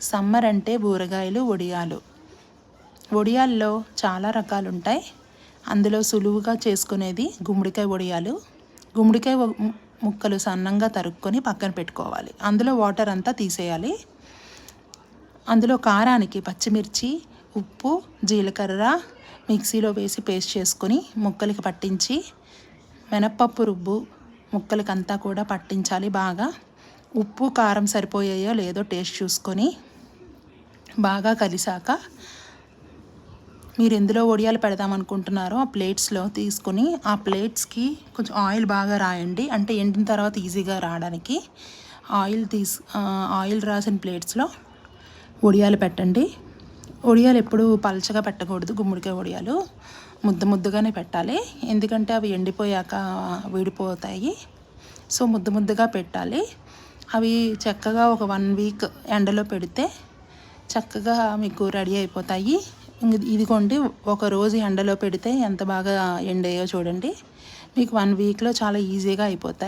Summer అంటే ఊరగాయలు, వడియాలు. వడియాల్లో చాలా రకాలు ఉంటాయి. అందులో సులువుగా చేసుకునేది గుమ్మడికాయ వడియాలు. గుమ్మడికాయ ముక్కలు సన్నంగా తరుక్కొని పక్కన పెట్టుకోవాలి. అందులో వాటర్ అంతా తీసేయాలి. అందులో కారానికి పచ్చిమిర్చి, ఉప్పు, జీలకర్ర మిక్సీలో వేసి పేస్ట్ చేసుకొని ముక్కలకి పట్టించి, మినప్పప్పు రుబ్బు ముక్కలకంతా కూడా పట్టించాలి బాగా. ఉప్పు కారం సరిపోయాయో లేదో టేస్ట్ చూసుకొని బాగా కలిసాక మీరు ఎందులో వడియాలు పెడదామనుకుంటున్నారో ఆ ప్లేట్స్లో తీసుకొని ఆ ప్లేట్స్కి కొంచెం ఆయిల్ బాగా రాయండి. అంటే ఎండిన తర్వాత ఈజీగా రావడానికి ఆయిల్ రాసిన ప్లేట్స్లో వడియాలు పెట్టండి. వడియాలు ఎప్పుడు పలచగా పెట్టకూడదు. గుమ్మడికాయ వడియాలు ముద్దగానే పెట్టాలి. ఎందుకంటే అవి ఎండిపోయాక విడిపోతాయి. సో ముద్దగా పెట్టాలి. అవి చక్కగా ఒక 1 వీక్ ఎండలో పెడితే చక్కగా మీకు రెడీ అయిపోతాయి. ఇదిగోండి, ఒక రోజు ఎండలో పెడితే ఎంత బాగా ఎండాయో చూడండి. మీకు 1 వీక్లో చాలా ఈజీగా అయిపోతాయి.